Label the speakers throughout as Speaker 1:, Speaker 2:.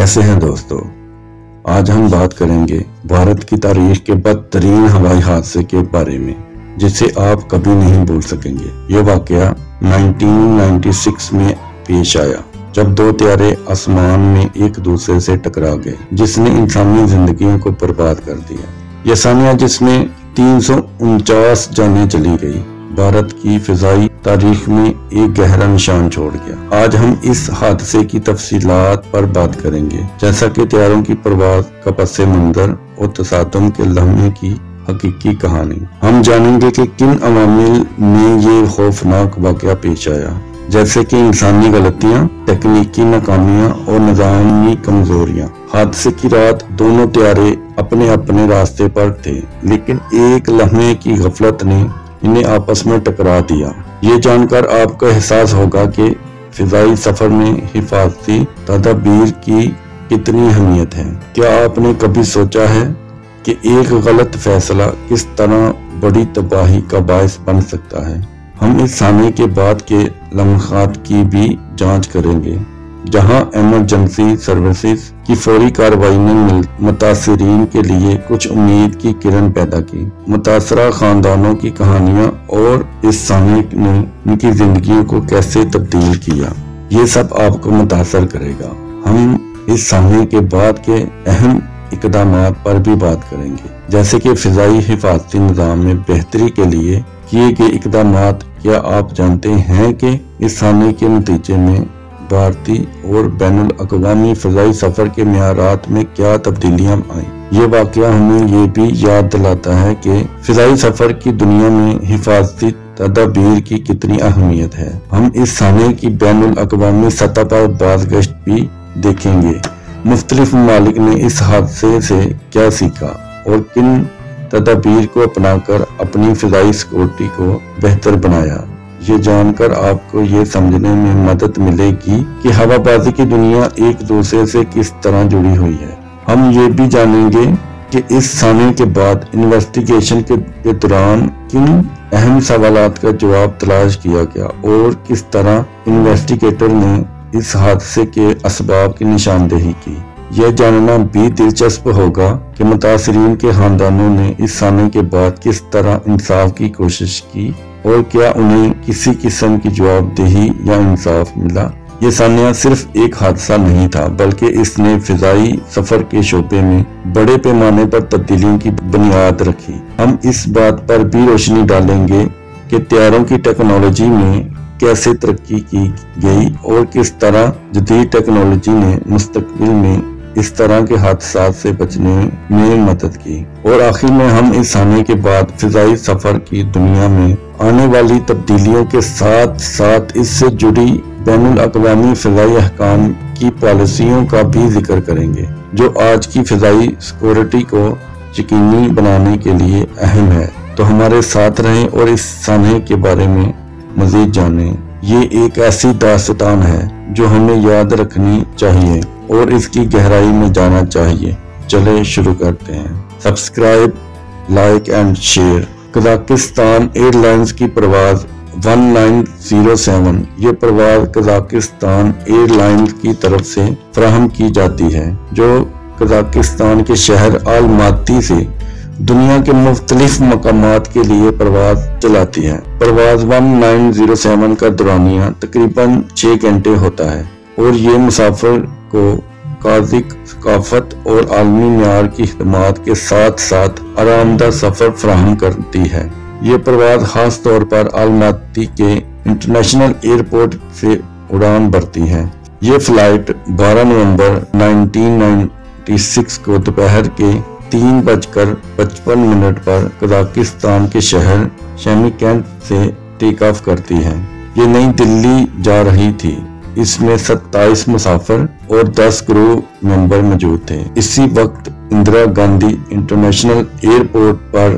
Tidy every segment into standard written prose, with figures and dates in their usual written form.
Speaker 1: कैसे हैं दोस्तों। आज हम बात करेंगे भारत की तारीख के बदतरीन हवाई हादसे के बारे में, जिसे आप कभी नहीं भूल सकेंगे। ये वाकया 1996 में पेश आया, जब दो त्यारे आसमान में एक दूसरे से टकरा गए, जिसने इंसानी जिंदगियों को बर्बाद कर दिया। यह सानिया जिसमें 349 जानें चली गई, भारत की फिजाई तारीख में एक गहरा निशान छोड़ गया। आज हम इस हादसे की तफसीलात पर बात करेंगे, जैसा कि त्यारों की परवाज़ का पस मंजर और तसादुम के लम्हे की हकीकी कहानी। हम जानेंगे कि किन अवामिल में ये खौफनाक वाकया पेश आया, जैसे कि इंसानी गलतियां, तकनीकी नाकामियां और निज़ामी कमजोरियां। हादसे की रात दोनों त्यारे अपने अपने रास्ते पर थे, लेकिन एक लम्हे की गफलत ने इन्हें आपस में टकरा दिया। ये जानकर आपको एहसास होगा कि फिजाई सफर में हिफाजती तदाबीर की कितनी अहमियत है। क्या आपने कभी सोचा है कि एक गलत फैसला किस तरह बड़ी तबाही का बायस बन सकता है? हम इस साने के बाद के लम्हात की भी जांच करेंगे, जहां इमरजेंसी सर्विसेज की फौरी कार्रवाई ने मुतासिरीन के लिए कुछ उम्मीद की किरण पैदा की। मुतासरा खानदानों की कहानियां और इस साने ने उनकी जिंदगियों को कैसे तब्दील किया, ये सब आपको मुतासर करेगा। हम इस साने के बाद के अहम इकदामात पर भी बात करेंगे, जैसे कि फिजाई हिफाजती निज़ाम में बेहतरी के लिए किए गए इकदामात। क्या आप जानते हैं कि इस साने के नतीजे में भारतीय और बैनुल अक़वामी फ़ज़ाई सफ़र के मियारात में क्या तब्दीलियां आई? ये वाक़या हमें ये भी याद दिलाता है कि फ़ज़ाई सफ़र की दुनिया में हिफाजती तदाबीर की कितनी अहमियत है। हम इस साने की बैनुल अक़वामी सतह पर बाज़गश्त भी देखेंगे। मुख्तलिफ ममालिक ने इस हादसे से क्या सीखा और किन तदाबीर को अपनाकर अपनी फ़ज़ाई सिक्योरिटी को बेहतर बनाया। ये जानकर आपको ये समझने में मदद मिलेगी कि हवाबाजी की दुनिया एक दूसरे से किस तरह जुड़ी हुई है। हम ये भी जानेंगे कि इस साने के बाद इन्वेस्टिगेशन के दौरान किन अहम सवालात का जवाब तलाश किया गया और किस तरह इन्वेस्टिगेटर ने इस हादसे के असबाब की निशानदेही की। यह जानना भी दिलचस्प होगा कि मुतासिरीन के खानदानों ने इस साने के बाद किस तरह इंसाफ की कोशिश की और क्या उन्हें किसी किस्म की जवाबदेही या इंसाफ मिला। ये सानिया सिर्फ एक हादसा नहीं था, बल्कि इसने फिजाई सफर के शोबे में बड़े पैमाने पर तब्दीलियों की बुनियाद रखी। हम इस बात पर भी रोशनी डालेंगे कि त्यारों की टेक्नोलॉजी में कैसे तरक्की की गई और किस तरह जदीद टेक्नोलॉजी ने मुस्तकबिल में इस तरह के हादसात से बचने में मदद की। और आखिर में हम इस साने के बाद फिजाई सफर की दुनिया में आने वाली तब्दीलियों के साथ साथ इससे जुड़ी बैनुल अक़वामी फिजाई अहकाम की पॉलिसियों का भी जिक्र करेंगे, जो आज की फिजाई सिक्योरिटी को यकीनी बनाने के लिए अहम है। तो हमारे साथ रहें और इस साने के बारे में मजीद जानें। ये एक ऐसी दास्तान है जो हमें याद रखनी चाहिए और इसकी गहराई में जाना चाहिए। चले शुरू करते हैं। Subscribe, like and share. Kazakhstan airlines की परवाज़ 1907। ये परवाज़ कजाकिस्तान एयरलाइंस की तरफ से फराहम की जाती है, जो कजाकिस्तान के शहर अलमाती से दुनिया के मुख्तलिफ मकामात के लिए परवाज़ चलाती है। परवाज़ 1907 का दौरानिया तकरीबन 6 घंटे होता है और ये मुसाफिर को काज़िक सकाफत और आलमी मियार की खिदमात के साथ साथ आरामदा सफर फराहम करती है। ये परवाज़ खास तौर पर अलमाती के इंटरनेशनल एयरपोर्ट से उड़ान भरती है। ये फ्लाइट 12 नवंबर 1996 को दोपहर के 3:55 पर कजाकिस्तान के शहर शेमिकैंट से टेक ऑफ करती है। ये नई दिल्ली जा रही थी। इसमें 27 मुसाफिर और 10 क्रू मेंबर मौजूद थे। इसी वक्त इंदिरा गांधी इंटरनेशनल एयरपोर्ट पर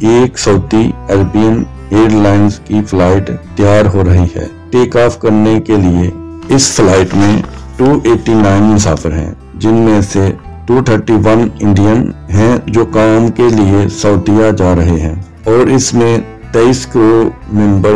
Speaker 1: एक सऊदी अरबियन एयरलाइंस की फ्लाइट तैयार हो रही है टेक ऑफ करने के लिए। इस फ्लाइट में 289 मुसाफिर हैं, जिनमें से 231 इंडियन हैं जो काम के लिए सऊदीया जा रहे हैं, और इसमें 23 क्रू मेंबर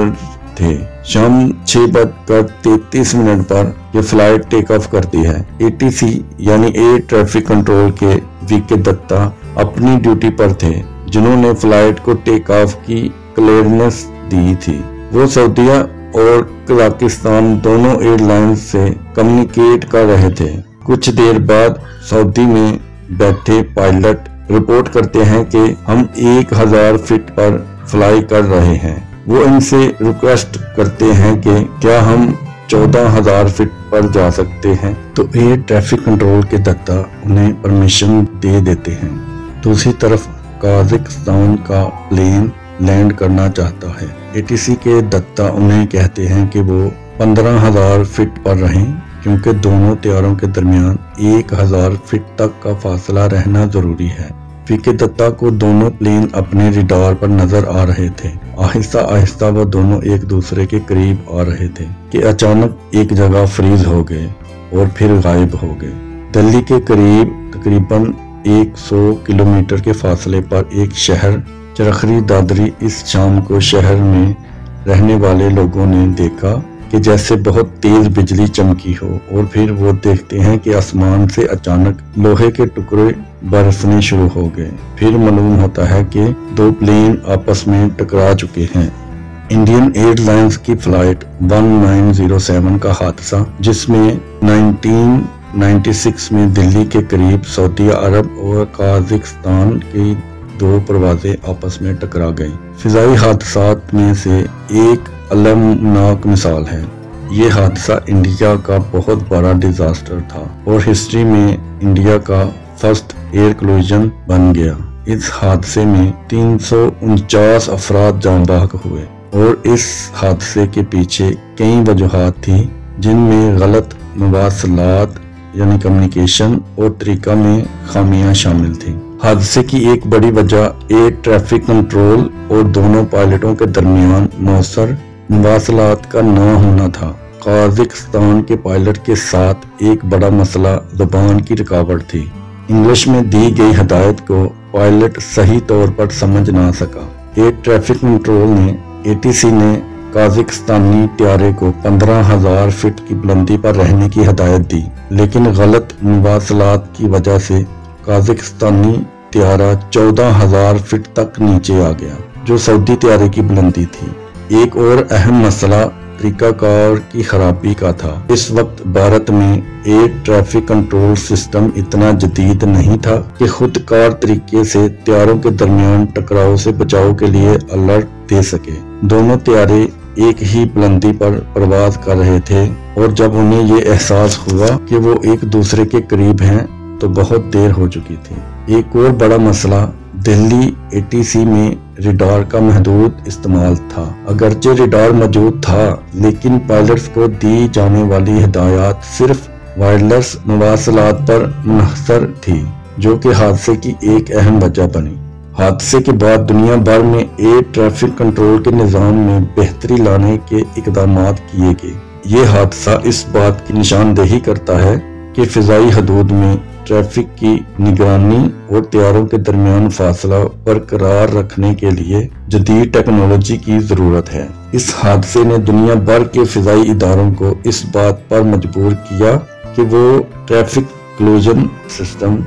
Speaker 1: थे। शाम 6:33 पर यह फ्लाइट टेक ऑफ करती है। ATC यानी एयर ट्रैफिक कंट्रोल के VK दत्ता अपनी ड्यूटी पर थे, जिन्होंने फ्लाइट को टेक ऑफ की क्लियरेंस दी थी। वो सऊदीया और कजाकिस्तान दोनों एयरलाइंस से कम्युनिकेट कर रहे थे। कुछ देर बाद सऊदी में बैठे पायलट रिपोर्ट करते हैं कि हम 1000 फीट पर फ्लाई कर रहे हैं। वो इनसे रिक्वेस्ट करते हैं कि क्या हम 14,000 फीट पर जा सकते हैं, तो एयर ट्रैफिक कंट्रोल के दत्ता उन्हें परमिशन दे देते हैं। दूसरी तरफ कजाकिस्तान का प्लेन लैंड करना चाहता है। ATC के दत्ता उन्हें कहते हैं कि वो 15,000 फीट पर रहें, क्योंकि दोनों तैयारों के दरमियान 1000 फीट तक का फासला रहना जरूरी है। VK दत्ता को दोनों प्लेन अपने रडार पर नजर आ रहे थे। आहिस्ता आहिस्ता वो दोनों एक दूसरे के करीब आ रहे थे कि अचानक एक जगह फ्रीज हो गए और फिर गायब हो गए। दिल्ली के करीब तकरीबन 100 किलोमीटर के फासले पर एक शहर चरखरी दादरी। इस शाम को शहर में रहने वाले लोगों ने देखा कि जैसे बहुत तेज बिजली चमकी हो, और फिर वो देखते हैं कि आसमान से अचानक लोहे के टुकड़े बरसने शुरू हो गए। फिर मालूम होता है कि दो प्लेन आपस में टकरा चुके हैं। इंडियन एयरलाइंस की फ्लाइट 1907 का हादसा, जिसमें 1996 में दिल्ली के करीब सऊदी अरब और कजाकिस्तान की 2 परवाजें आपस में टकरा गईं। फिजाई हादसात में से एक अलमनाक मिसाल है। ये हादसा इंडिया का बहुत बड़ा डिजास्टर था और हिस्ट्री में इंडिया का फर्स्ट एयर कोलिजन बन गया। इस हादसे में 349 अफराद जान बहक हुए और इस हादसे के पीछे कई वजूहात थी, जिनमें गलत मवासलात यानी कम्युनिकेशन और तरीका में खामियां शामिल थी। हादसे की एक बड़ी वजह एयर ट्रैफिक कंट्रोल और दोनों पायलटों के दरमियान मौसर मवासलात का न होना था। कजाकिस्तान के पायलट के साथ एक बड़ा मसला ज़बान की रुकावट थी। इंग्लिश में दी गई हिदायत को पायलट सही तौर पर समझ ना सका। एयर ट्रैफिक कंट्रोल ने ATC ने कजाकिस्तानी त्यारे को 15,000 फीट की बुलंदी पर रहने की हिदायत दी, लेकिन गलत मवासलात की वजह से कजाकिस्तानी त्यारा 14,000 फीट तक नीचे आ गया, जो सऊदी त्यारे की बुलंदी थी। एक और अहम मसला तरीकाकार की खराबी का था। इस वक्त भारत में एयर ट्रैफिक कंट्रोल सिस्टम इतना जदीद नहीं था कि खुद कार तरीके से त्यारों के दरमियान टकराव से बचाव के लिए अलर्ट दे सके। दोनों त्यारे एक ही बुलंदी पर परवाज कर रहे थे और जब उन्हें ये एहसास हुआ कि वो एक दूसरे के करीब हैं तो बहुत देर हो चुकी थी। एक और बड़ा मसला दिल्ली ATC में रडार का महदूद इस्तेमाल था। अगरचे रडार मौजूद था, लेकिन पायलट्स को दी जाने वाली हिदायत सिर्फ वायरलेस मवासलात पर मुनहसर थी, जो कि हादसे की एक अहम वजह बनी। हादसे के बाद दुनिया भर में एयर ट्रैफिक कंट्रोल के निज़ाम में बेहतरी लाने के इक़दामात किए गए। ये हादसा इस बात की निशानदेही करता है कि फ़िज़ाई हदूद में ट्रैफिक की निगरानी और त्यारों के दरमियान फासला बरकरार रखने के लिए जदीद टेक्नोलॉजी की जरूरत है। इस हादसे ने दुनिया भर के फ़िज़ाई इदारों को इस बात पर मजबूर किया कि वो ट्रैफिक क्लोजन सिस्टम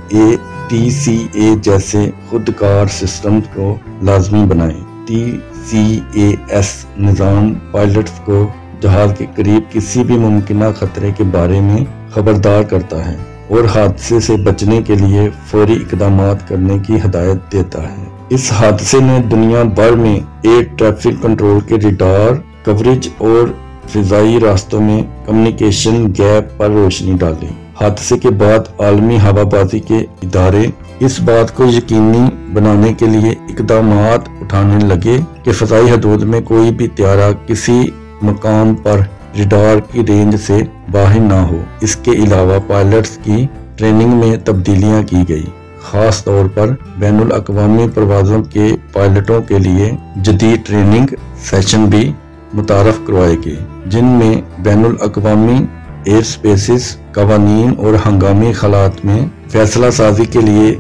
Speaker 1: TCA जैसे खुदकार सिस्टम को लाजमी बनाएं। TCAS निज़ाम पायलट्स को जहाज के करीब किसी भी मुमकिन खतरे के बारे में खबरदार करता है और हादसे से बचने के लिए फौरी इक़दामात करने की हिदायत देता है। इस हादसे ने दुनिया भर में एयर ट्रैफिक कंट्रोल के रडार कवरेज और फिजाई रास्तों में कम्युनिकेशन गैप पर रोशनी डाली। हादसे के बाद आलमी हवाबाजी के इदारे इस बात को यकीनी बनाने के लिए इक़दामात उठाने लगे कि फ़िज़ाई हदूद में कोई भी त्यारा किसी मकाम पर रडार की रेंज से बाहर ना हो। इसके अलावा पायलट्स की ट्रेनिंग में तब्दीलियां की गई। खास तौर पर बैनुल अक़वामी परवाज़ों के पायलटों के लिए जदीद ट्रेनिंग सेशन भी मुतारफ करवाए गए, जिनमें बैनुल अक़वामी एयर स्पेसेस कवानीन और हंगामी हालात में फैसला साजी के लिए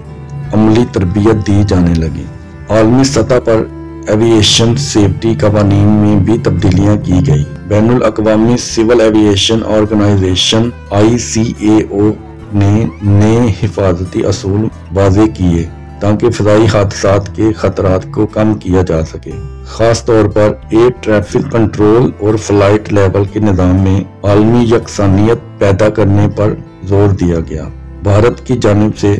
Speaker 1: अमली तरबियत दी जाने लगी। आलमी सतह पर ایویشن سیفٹی قوانین میں بھی تبدیلیاں کی گئی۔ بین الاقوامی سول ایویشن آرگنائزیشن ICAO نے نئے حفاظتی اصول واضح کیے تاکہ فضائی حادثات کے خطرات کو کم کیا جا سکے۔ خاص طور پر ایئر ٹریفک کنٹرول اور فلائٹ لیول کے نظام میں عالمی یکسانیت پیدا کرنے پر زور دیا گیا۔ بھارت کی جانب سے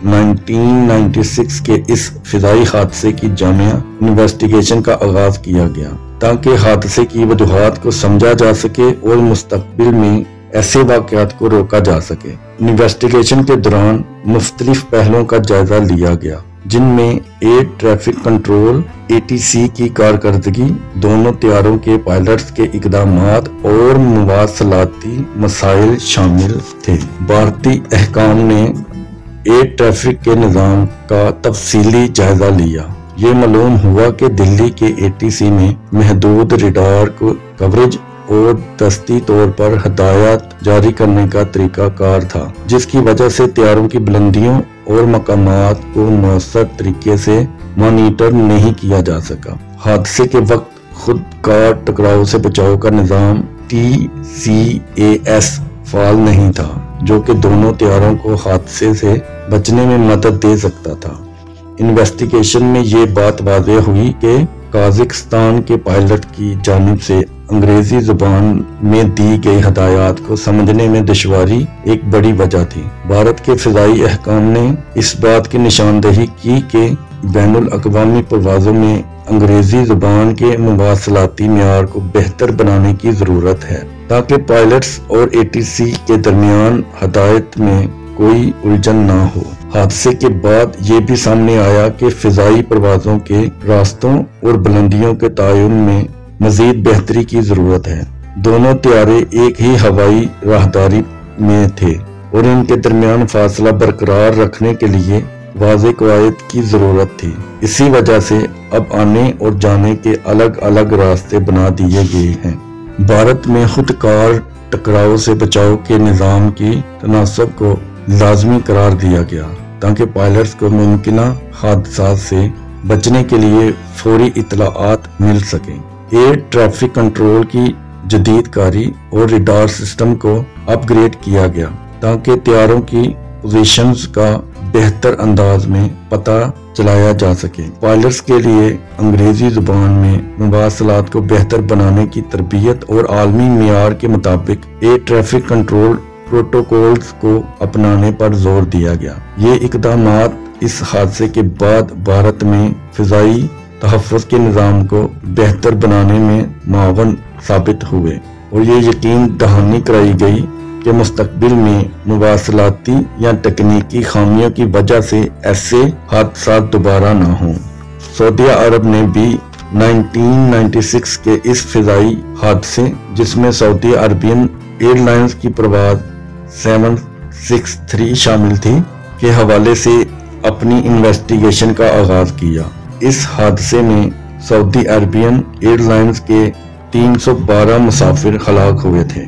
Speaker 1: 1996 کے اس فضائی حادثے کی جامع انویسٹیگیشن کا آغاز کیا گیا تاکہ حادثے کی وجوہات کو سمجھا جا سکے اور مستقبل میں ایسے واقعات کو روکا جا سکے۔ انویسٹیگیشن کے دوران مختلف پہلوؤں کا جائزہ لیا گیا، جن میں ایئر ٹریفک کنٹرول ATC کی کارکردگی، دونوں طیاروں کے پائلٹس کے اقدامات اور مواصلاتی مسائل شامل تھے۔ بھارتی حکام نے ایئر ٹریفک کے نظام کا تفصیلی جائزہ لیا۔ یہ معلوم ہوا کہ دلی کے ATC میں محدود ریڈار کوریج اور دستی طور پر ہدایات جاری کرنے کا طریقہ کار تھا، جس کی وجہ سے طیاروں کی بلندیوں اور مقامات کو مؤثر طریقے سے مانیٹر نہیں کیا جا سکا۔ حادثے کے وقت خود کار ٹکراؤ سے بچاؤ کا نظام TCAS فعال نہیں تھا، جو کہ دونوں طیاروں کو حادثے سے بچنے میں مدد دے سکتا تھا۔ انویسٹیگیشن میں یہ بات واضح ہوئی کہ قازقستان کے پائلٹ کی جانب سے انگریزی زبان میں دی گئی ہدایات کو سمجھنے میں دشواری ایک بڑی وجہ تھی۔ بھارت کے فضائی حکام نے اس بات کی نشاندہی کی کہ بین الاقوامی پروازوں میں انگریزی زبان کے مواصلاتی معیار کو بہتر بنانے کی ضرورت ہے تاکہ پائلٹس اور ATC کے درمیان ہدایت میں کوئی الجھن نہ ہو۔ حادثے کے بعد یہ بھی سامنے آیا کہ فضائی پروازوں کے راستوں اور بلندیوں کے تعین میں مزید بہتری کی ضرورت ہے۔ دونوں طیارے ایک ہی ہوائی راہداری میں تھے اور ان کے درمیان فاصلہ برقرار رکھنے کے لیے واضح قواعد کی ضرورت تھی۔ اسی وجہ سے اب آنے اور جانے کے الگ الگ راستے بنا دیے گئے ہیں۔ بھارت میں خود کار ٹکراؤ سے بچاؤ کے نظام کی تناسب کو لازمی قرار دیا گیا تاکہ پائلٹس کو ممکنہ حادثات سے بچنے کے لیے فوری اطلاعات مل سکیں۔ ایئر ٹریفک کنٹرول کی جدید کاری اور ریڈار سسٹم کو اپ گریڈ کیا گیا تاکہ طیاروں کی پوزیشنز کا بہتر انداز میں پتہ چلایا جا سکے۔ پائلٹس کے لیے انگریزی زبان میں مواصلات کو بہتر بنانے کی تربیت اور عالمی معیار کے مطابق ایئر ٹریفک کنٹرول پروٹوکولز کو اپنانے پر زور دیا گیا۔ یہ اقدامات اس حادثے کے بعد بھارت میں فضائی تحفظ کے نظام کو بہتر بنانے میں معاون ثابت ہوئے اور یہ یقین دہانی کرائی گئی کہ مستقبل میں مواصلاتی یا تکنیکی خامیوں کی وجہ سے ایسے حادثات دوبارہ نہ ہوں۔ سعودیہ عرب نے بھی 1996 کے اس فضائی حادثے، جس میں سعودی عربین ایئر لائنز کی پرواز 763 شامل تھی، کے حوالے سے اپنی انویسٹیگیشن کا آغاز کیا۔ اس حادثے میں سعودی عربین ایئر لائنز کے 312 مسافر ہلاک ہوئے تھے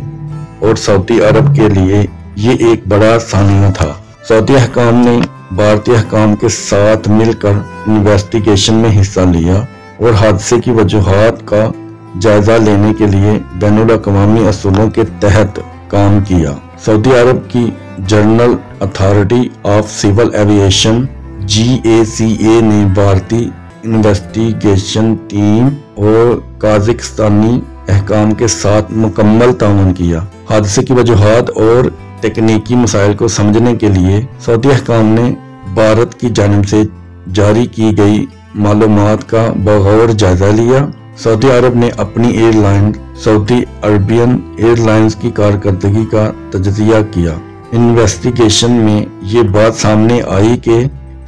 Speaker 1: اور سعودی عرب کے لیے یہ ایک بڑا ثانیہ تھا۔ سعودی حکام نے بھارتی حکام کے ساتھ مل کر انویسٹیگیشن میں حصہ لیا اور حادثے کی وجوہات کا جائزہ لینے کے لیے بین الاقوامی اصولوں کے تحت کام کیا۔ سعودی عرب کی general authority of civil aviation GACA نے بھارتی انویسٹیگیشن ٹیم اور قازقستانی حکام کے ساتھ مکمل تعاون کیا۔ حادثے کی وجوہات اور تکنیکی مسائل کو سمجھنے کے لیے سعودی حکام نے بھارت کی جانب سے جاری کی گئی معلومات کا بغور جائزہ لیا۔ سعودی عرب نے اپنی ایئر لائن سعودی عربین ایئر لائنز کی کارکردگی کا تجزیہ کیا۔ انویسٹیگیشن میں یہ بات سامنے آئی کہ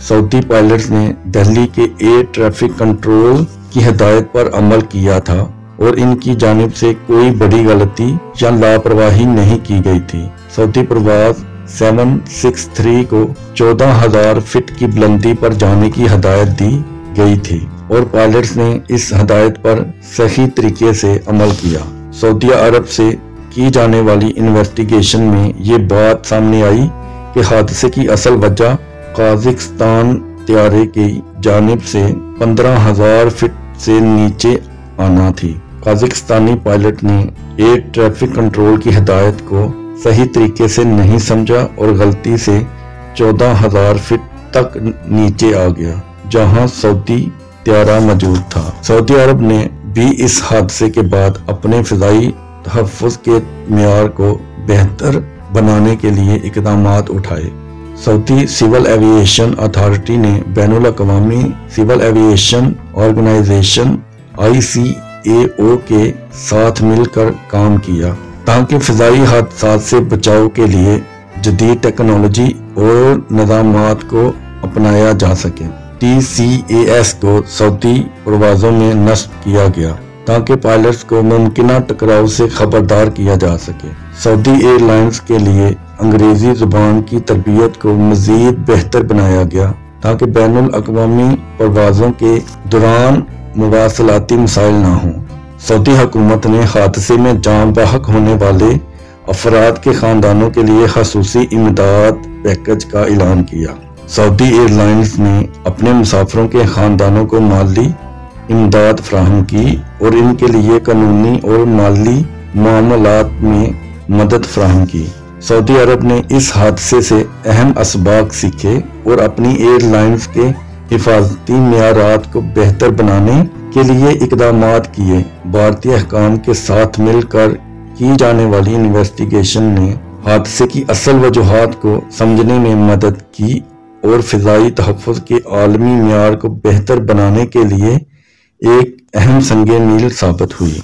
Speaker 1: سعودی پائلٹس نے دہلی کے ایئر ٹریفک کنٹرول کی ہدایت پر عمل کیا تھا اور ان کی جانب سے کوئی بڑی غلطی یا لاپرواہی نہیں کی گئی تھی۔ سعودی پرواز 763 کو 14,000 فٹ کی بلندی پر جانے کی ہدایت دی گئی تھی اور پائلٹس نے اس ہدایت پر صحیح طریقے سے عمل کیا۔ سعودی عرب سے کی جانے والی انویسٹیگیشن میں یہ بات سامنے آئی کہ حادثے کی اصل وجہ قازقستان طیارے کی جانب سے 15,000 فٹ से नीचे आना थी। कजाकिस्तानी पायलट ने एयर ट्रैफिक कंट्रोल की हिदायत को सही तरीके से नहीं समझा और गलती से 14,000 फीट तक नीचे आ गया, जहां सऊदी त्यारा मौजूद था। सऊदी अरब ने भी इस हादसे के बाद अपने फिजाई तहफ़्फ़ुज़ के मेयार को बेहतर बनाने के लिए इक़दामात उठाए। सऊदी सिविल एविएशन अथॉरिटी ने बैनुल अक़वामी सिविल एविएशन ऑर्गेनाइजेशन ICAO के साथ मिलकर काम किया ताकि फ़िज़ाई हादसात से बचाव के लिए जदीद टेक्नोलॉजी और निज़ामात को अपनाया जा सके। TCAS को सऊदी परवाज़ों में नस्ब किया गया ताकि पायलट्स को मुमकिना टकराव से खबरदार किया जा सके। सऊदी एयरलाइंस के लिए अंग्रेजी ज़ुबान की तरबियत को मज़ीद बेहतर बनाया गया ताकि बैनुल अक़वामी परवाज़ों के दौरान मुवासलाती मसाइल ना हों। सऊदी हुकूमत ने हादसे में जान बहक होने वाले अफराद के खानदानों के लिए खसूसी इमदाद पैकेज का ऐलान किया। सऊदी एयरलाइंस ने अपने मुसाफिरों के खानदानों को माली इमदाद फराहम की और इनके लिए कानूनी और माली मामलात में मदद फराहम की। सऊदी अरब ने इस हादसे से अहम असबाक सीखे और अपनी एयरलाइंस के हिफाजती मेयारात को बेहतर बनाने के लिए इक़दामात किए। भारतीय हुकाम के साथ मिलकर की जाने वाली इन्वेस्टिगेशन ने हादसे की असल वजूहात को समझने में मदद की और फ़िज़ाई तहफ़्फ़ुज़ के आलमी मेयार को बेहतर बनाने के लिए एक अहम संगे मील साबित हुई।